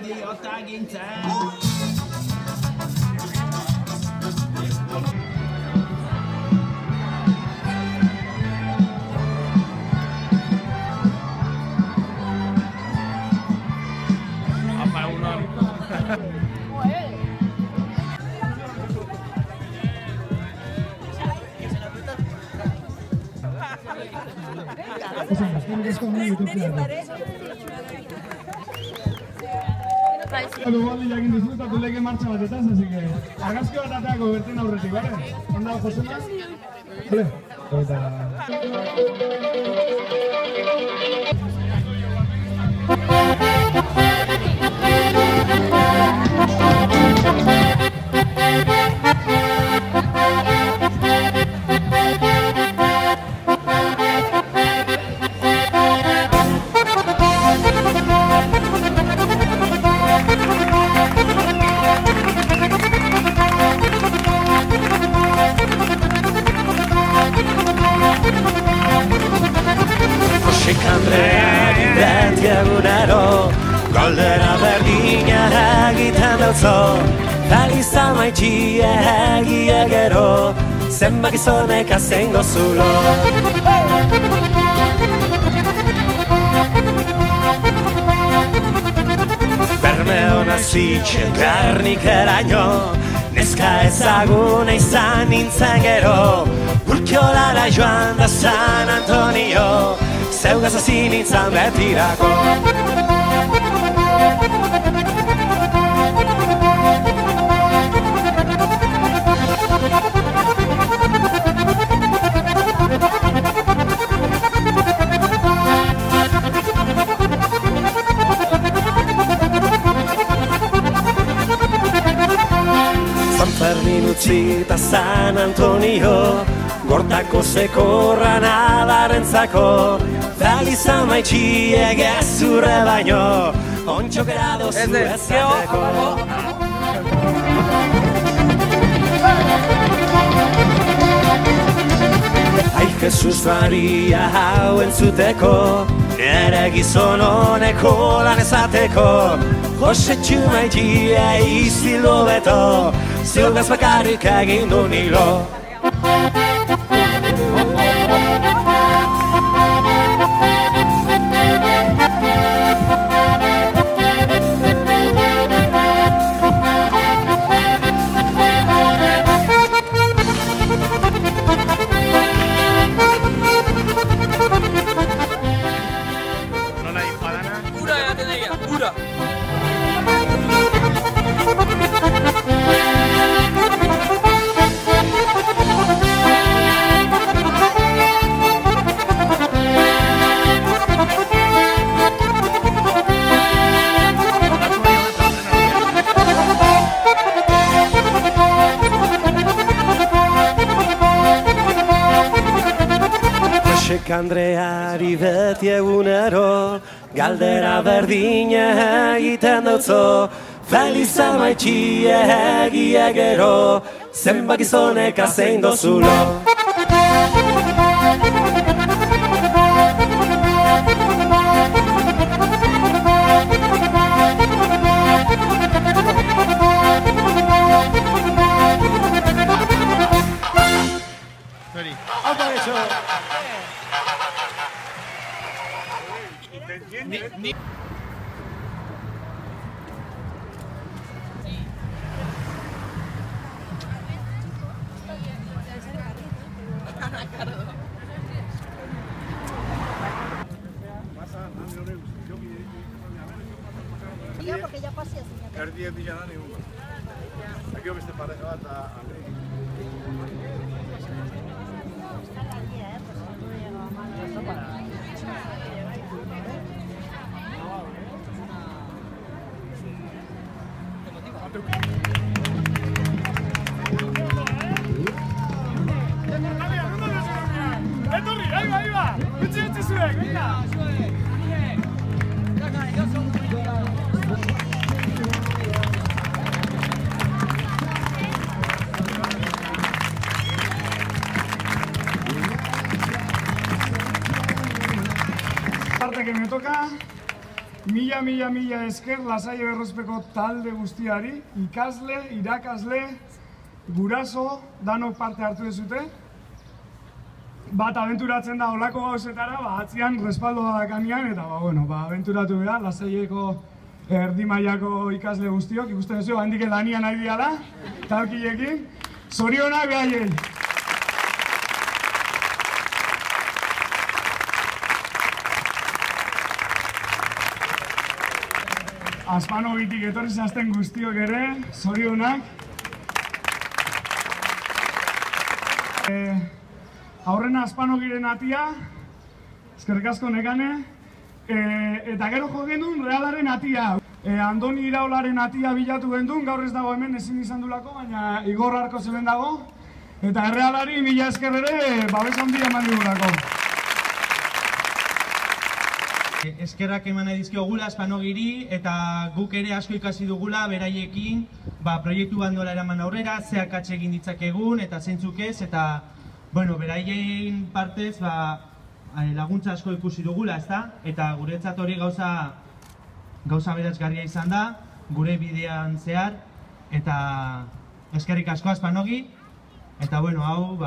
idiota gintzen. Bali jakin duzu eta tuleke martxa batetaz, así que argazki bat ateako bertin aurretik, bale? Onda, Josema? Bale? Andreari beti egunero Goldera berdina egiten dautzo Feliz amaitxie egie gero Zenbak izonek azengo zulo Berme hona zitxe garnik eraino Neska ezaguna izan nintzen gero Urkiolara joan da San Antonio Zeugaz hasi nintzen betirako San Fermin utzi eta San Antonio Gortako zekorra nadarentzako Feliz amaitxie gezurre baino Ontxo gerado zu ezateko Ai, Jesus Maria hau entzuteko Nere gizon honeko lan ezateko Jose txumaitxie izilo beto Ziogaz bakarrik egin du nilo Andreari beti egunero Galdera berdina egiten dautzo Feliz amaitxie egie gero Zenbak izonek azein dozulo Porque ya pasé así. Erdi erdi jalan egun bat. Akio beste pareja bat eta... Etorri, ahí va! Utzi zuek, venga! Parte que me toca. Mila esker Lasalle Berrospeko talde guztiari, ikasle, irakasle, guraso, danok parte hartu dezute. Bat abenturatzen da olako gauzetara, atzian respaldoa dakanean, eta abenturatu gara, Lasalleko erdi mailako ikasle guztiok, ikusten duzu, handik lanian nahi diala, talkilekin, zorionak behaiei! Aspanogitik etorri zazten guztiok ere, zorionak. Aurrena Aspanogiren atia, eskerrik asko Nekane, eta gero jo gendun Realaren atia. Andoni Iraolaren atia bilatu gendun, gaur ez dago hemen ezin izan dulako, baina Igor Arko zeben dago. Eta Realari mila esker ere, babes handia eman digulako. Eskerrak eman nahi dizkiogula Aspanogiri eta guk ere asko ikasi dugula beraiekin proiektu bandola eraman aurrera, zeak egin ditzakegun eta zeintzuk ez, eta beraien partez laguntza asko ikusi dugula, ezta? Eta guretzat hori gauza berazgarria izan da, gure bidean zehar, eta eskerrik asko Aspanogi, eta hau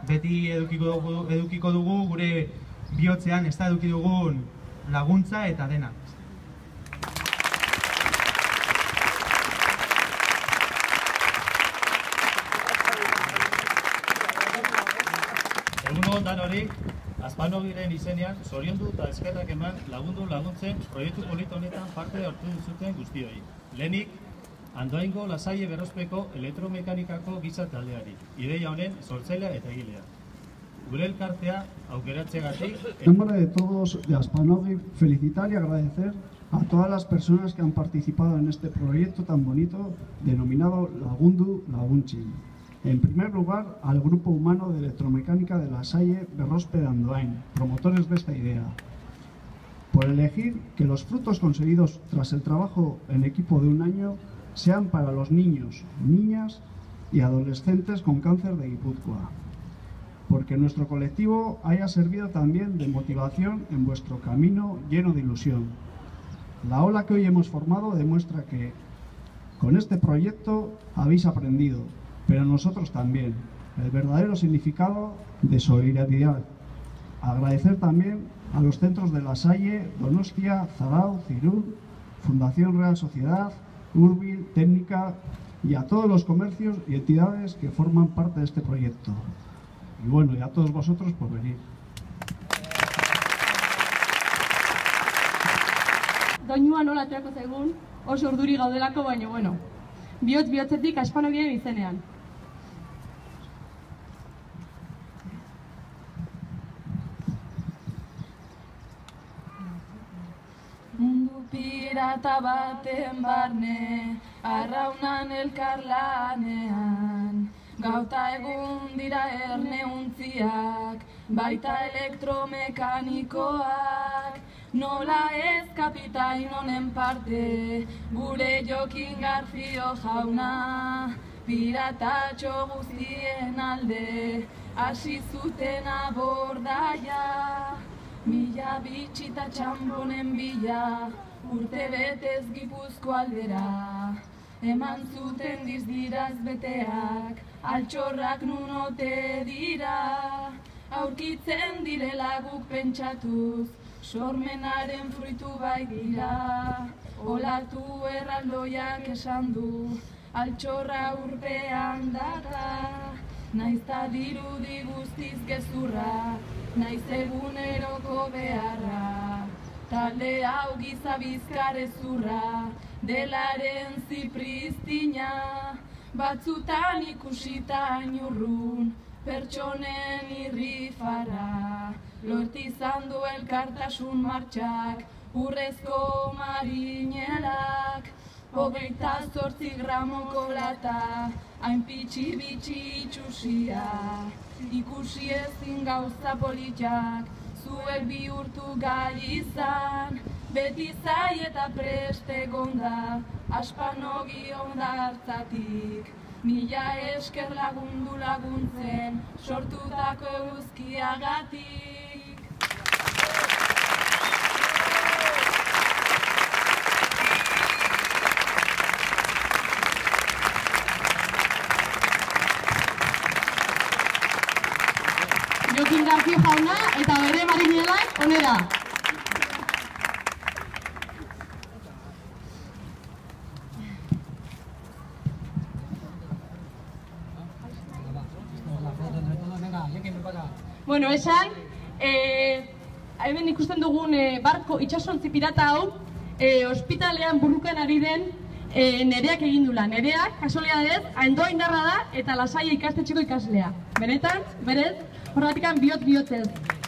beti edukiko dugu gure bihotzean, ez da eduki dugun laguntza eta dena. Egunon danori, Aspanogiren izenean zoriondu eta eskerrak eman laguntzen proiektu polit honetan parte hartu duzuten guztioi. Lehenik, Andoaingo Lasalle Berrospeko elektromekanikako giza taldeari, ideia honen sortzailea eta egilea. Gure elkartea aukeratzeagatik. En nombre de todos de Aspanogi, felicitar y agradecer a todas las personas que han participado en este proyecto tan bonito denominado Lagundu Laguntxin. En primer lugar, al grupo humano de electromecánica de Lasalle Berrospe de Andoain, promotores de esta idea, por elegir que los frutos conseguidos tras el trabajo en equipo de un año sean para los niños, niñas y adolescentes con cáncer de Guipúzcoa. Porque nuestro colectivo haya servido también de motivación en vuestro camino lleno de ilusión. La ola que hoy hemos formado demuestra que con este proyecto habéis aprendido, pero nosotros también, el verdadero significado de solidaridad. Agradecer también a los centros de Lasalle, Donostia, Zarau, Cirún, Fundación Real Sociedad, Urbil, Técnica y a todos los comercios y entidades que forman parte de este proyecto. Y a todos vosotros por venir. Doinua nola aterako zaigun, oso urduri gaudelako, baina, bihotzetik Aspanogiren izenean. Mundu pirata baten barne, arraunan elkarlanean, gauta egun dira erneuntziak, baita elektromekanikoak, nola ez kapitain honen parte, gure Jokin Garfio jauna, piratatxo guztien alde, hasi zuten abordaia, mila bitxita txambonen bila, urte betez Gipuzko aldera, eman zuten dizdiraz beteak, altxorrak nun ote dira, aurkitzen direla guk pentsatuz, sormenaren fruitu bai dira, olatu erraldoiak esan du, altxorra urpean data, naizta dirudi guztiz gezurra, naiz eguneroko beharra, talde hau giza bizkarrezurra, delaren zipristina, batzutan ikusita ainurrun, pertsonen irrifara, lortizan du elkartasun martxak, urrezko marinelak, 28 gramoko lata, hain pitxi-bitxi itxusia, ikusi ezin gauza politak, zuek bihurtu gai izan, beti zai eta preste gonda, Aspanogi ondartzatik, mila esker lagundu laguntzen, sortutako eguzkiagatik. Bueno, esan, hemen ikusten dugun barko itxasontzi pirata hau, ospitalean burrukan ari den Nereak egin dula. Nereak, kasualidadez, Andoaindarra da eta Lasaia ikastetxeko ikaslea. Benetan, berez, horretikan bihotz-bihotzez.